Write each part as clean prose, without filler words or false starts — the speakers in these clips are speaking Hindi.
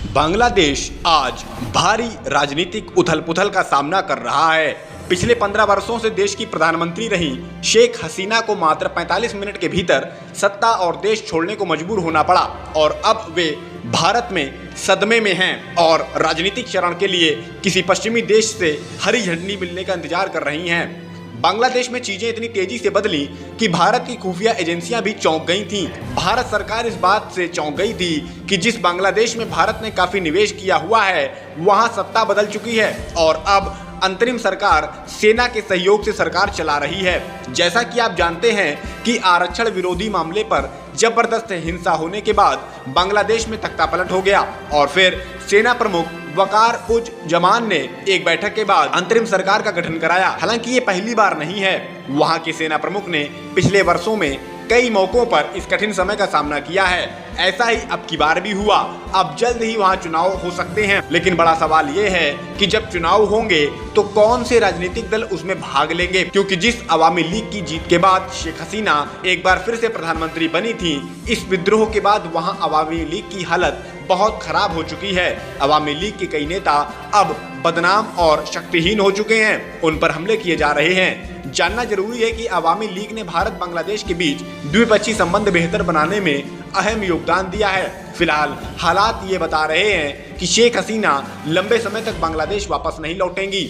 बांग्लादेश आज भारी राजनीतिक उथल-पुथल का सामना कर रहा है। पिछले 15 वर्षों से देश की प्रधानमंत्री रही शेख हसीना को मात्र 45 मिनट के भीतर सत्ता और देश छोड़ने को मजबूर होना पड़ा और अब वे भारत में सदमे में हैं और राजनीतिक शरण के लिए किसी पश्चिमी देश से हरी झंडी मिलने का इंतजार कर रही हैं। बांग्लादेश में चीजें इतनी तेजी से बदली कि भारत की खुफिया एजेंसियां भी चौंक गई थीं। भारत सरकार इस बात से चौंक गई थी कि जिस बांग्लादेश में भारत ने काफी निवेश किया हुआ है, वहां सत्ता बदल चुकी है और अब अंतरिम सरकार सेना के सहयोग से सरकार चला रही है। जैसा कि आप जानते हैं कि आरक्षण विरोधी मामले पर जबरदस्त हिंसा होने के बाद बांग्लादेश में तख्तापलट हो गया और फिर सेना प्रमुख वकार उज जमान ने एक बैठक के बाद अंतरिम सरकार का गठन कराया। हालांकि ये पहली बार नहीं है। वहां के सेना प्रमुख ने पिछले वर्षों में कई मौकों पर इस कठिन समय का सामना किया है। ऐसा ही अब की बार भी हुआ। अब जल्द ही वहां चुनाव हो सकते हैं, लेकिन बड़ा सवाल ये है कि जब चुनाव होंगे तो कौन से राजनीतिक दल उसमें भाग लेंगे, क्योंकि जिस अवामी लीग की जीत के बाद शेख हसीना एक बार फिर से प्रधानमंत्री बनी थी, इस विद्रोह के बाद वहां अवामी लीग की हालत बहुत खराब हो चुकी है। अवामी लीग के कई नेता अब बदनाम और शक्तिहीन हो चुके हैं, उन पर हमले किए जा रहे हैं। जानना जरूरी है कि अवामी लीग ने भारत बांग्लादेश के बीच द्विपक्षीय संबंध बेहतर बनाने में अहम योगदान दिया है। फिलहाल हालात ये बता रहे हैं कि शेख हसीना लंबे समय तक बांग्लादेश वापस नहीं लौटेंगी।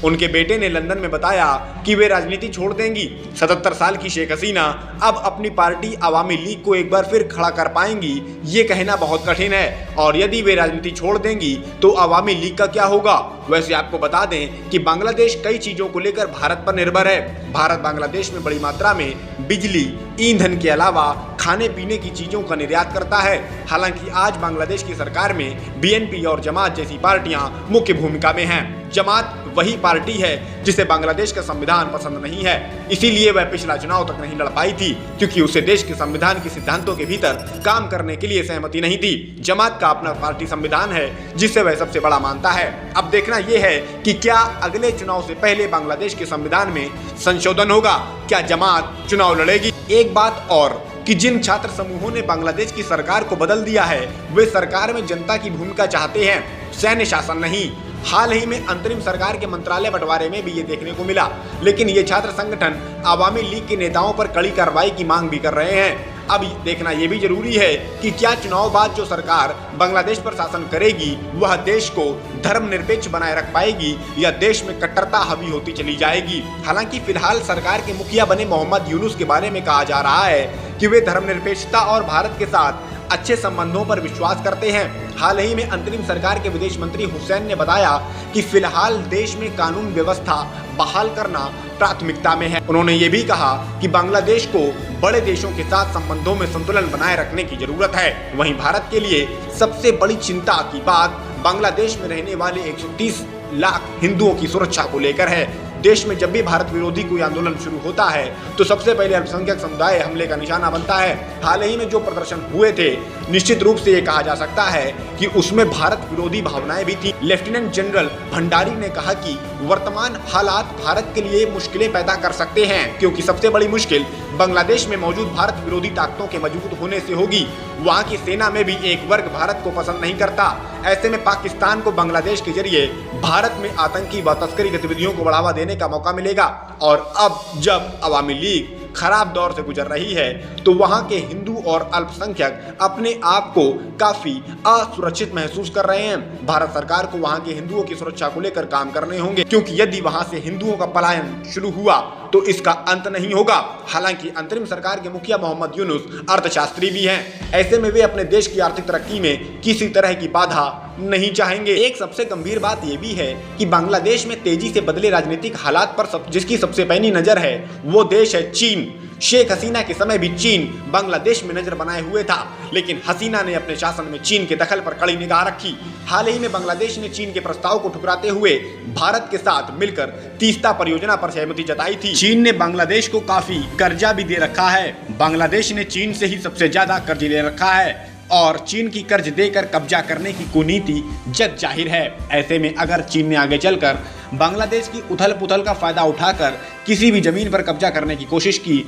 उनके बेटे ने लंदन में बताया कि वे राजनीति छोड़ देंगी। 77 साल की शेख हसीना अब अपनी पार्टी अवामी लीग को एक बार फिर खड़ा कर पाएंगी, ये कहना बहुत कठिन है। और यदि वे राजनीति छोड़ देंगी तो अवामी लीग का क्या होगा। वैसे आपको बता दें कि बांग्लादेश कई चीजों को लेकर भारत पर निर्भर है। भारत बांग्लादेश में बड़ी मात्रा में बिजली, ईंधन के अलावा खाने पीने की चीजों का निर्यात करता है। हालांकि आज बांग्लादेश की सरकार में बीएनपी और जमात जैसी पार्टियां मुख्य भूमिका में हैं। जमात वही पार्टी है जिसे बांग्लादेश का संविधान पसंद नहीं है, इसीलिए वह पिछला चुनाव तक नहीं लड़ पाई थी, क्योंकि उसे देश के संविधान के सिद्धांतों के भीतर काम करने के लिए सहमति नहीं थी। जमात का अपना पार्टी संविधान है जिसे वह सबसे बड़ा मानता है। अब देखना यह है कि क्या अगले चुनाव से पहले बांग्लादेश के संविधान में संशोधन होगा, क्या जमात चुनाव लड़ेगी। एक बात और कि जिन छात्र समूहों ने बांग्लादेश की सरकार को बदल दिया है, वे सरकार में जनता की भूमिका चाहते हैं, सैन्य शासन नहीं। हाल ही में अंतरिम सरकार के मंत्रालय बंटवारे में भी ये देखने को मिला, लेकिन ये छात्र संगठन अवामी लीग के नेताओं पर कड़ी कार्रवाई की मांग भी कर रहे हैं। अब देखना ये भी जरूरी है कि क्या चुनाव बाद जो सरकार बांग्लादेश पर शासन करेगी वह देश को धर्मनिरपेक्ष बनाए रख पाएगी या देश में कट्टरता हावी होती चली जाएगी। हालांकि फिलहाल सरकार के मुखिया बने मोहम्मद यूनुस के बारे में कहा जा रहा है कि वे धर्मनिरपेक्षता और भारत के साथ अच्छे संबंधों पर विश्वास करते हैं। हाल ही में अंतरिम सरकार के विदेश मंत्री हुसैन ने बताया कि फिलहाल देश में कानून व्यवस्था बहाल करना प्राथमिकता में है। उन्होंने ये भी कहा कि बांग्लादेश को बड़े देशों के साथ संबंधों में संतुलन बनाए रखने की जरूरत है। वहीं भारत के लिए सबसे बड़ी चिंता की बात बांग्लादेश में रहने वाले 130 लाख हिंदुओं की सुरक्षा को लेकर है। देश में जब भी भारत विरोधी कोई आंदोलन शुरू होता है तो सबसे पहले अल्पसंख्यक समुदाय हमले का निशाना बनता है। हाल ही में जो प्रदर्शन हुए थे, निश्चित रूप से ये कहा जा सकता है कि उसमें भारत विरोधी भावनाएं भी थी। लेफ्टिनेंट जनरल भंडारी ने कहा कि वर्तमान हालात भारत के लिए मुश्किलें पैदा कर सकते हैं, क्योंकि सबसे बड़ी मुश्किल बांग्लादेश में मौजूद भारत विरोधी ताकतों के मौजूद होने से होगी। वहाँ की सेना में भी एक वर्ग भारत को पसंद नहीं करता। ऐसे में पाकिस्तान को बांग्लादेश के जरिए भारत में आतंकी व तस्करी गतिविधियों को बढ़ावा देने का मौका मिलेगा। और अब जब अवामी लीग खराब दौर से गुजर रही है तो वहां के हिंदू और अल्पसंख्यक अपने आप को काफी असुरक्षित महसूस कर रहे हैं। भारत सरकार को वहां के हिंदुओं की सुरक्षा को लेकर काम करने होंगे, क्योंकि यदि वहां से हिंदुओं का पलायन शुरू हुआ तो इसका अंत नहीं होगा। हालांकि अंतरिम सरकार के मुखिया मोहम्मद यूनुस अर्थशास्त्री भी हैं। ऐसे में वे अपने देश की आर्थिक तरक्की में किसी तरह की बाधा नहीं चाहेंगे। एक सबसे गंभीर बात यह भी है कि बांग्लादेश में तेजी से बदले राजनीतिक हालात पर जिसकी सबसे पैनी नजर है वो देश है चीन। शेख हसीना के समय भी चीन बांग्लादेश में नजर बनाए हुए था, लेकिन हसीना ने अपने शासन में चीन के दखल पर कड़ी निगाह रखी। हाल ही में बांग्लादेश ने चीन के प्रस्ताव को ठुकराते हुए भारत के साथ मिलकर तीस्ता परियोजना पर सहमति जताई थी। चीन ने बांग्लादेश को काफी कर्जा भी दे रखा है। बांग्लादेश ने चीन से ही सबसे ज्यादा कर्ज ले रखा है और चीन की कर्ज देकर कब्जा करने की कुनीति जग जाहिर है। ऐसे में अगर चीन ने आगे चलकर बांग्लादेश की उथल पुथल का फायदा उठाकर किसी भी जमीन पर कब्जा करने की कोशिश की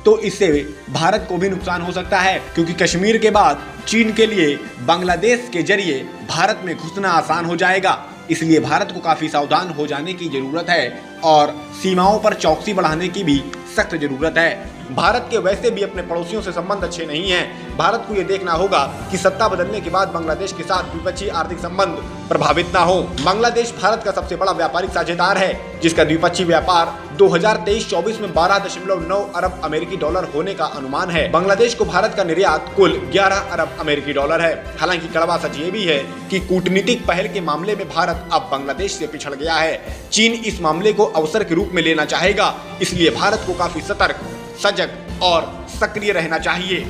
तो इससे भारत को भी नुकसान हो सकता है, क्योंकि कश्मीर के बाद चीन के लिए बांग्लादेश के जरिए भारत में घुसना आसान हो जाएगा। इसलिए भारत को काफी सावधान हो जाने की जरूरत है और सीमाओं पर चौकसी बढ़ाने की भी सख्त जरूरत है। भारत के वैसे भी अपने पड़ोसियों से संबंध अच्छे नहीं हैं। भारत को यह देखना होगा कि सत्ता बदलने के बाद बांग्लादेश के साथ द्विपक्षीय आर्थिक संबंध प्रभावित ना हो। बांग्लादेश भारत का सबसे बड़ा व्यापारिक साझेदार है, जिसका द्विपक्षीय व्यापार 2023-24 में 12.9 अरब अमेरिकी डॉलर होने का अनुमान है। बांग्लादेश को भारत का निर्यात कुल 11 अरब अमेरिकी डॉलर है। हालांकि कड़वा सच ये भी है कि कूटनीतिक पहल के मामले में भारत अब बांग्लादेश से पिछड़ गया है। चीन इस मामले को अवसर के रूप में लेना चाहेगा, इसलिए भारत को काफी सतर्क, सजग और सक्रिय रहना चाहिए।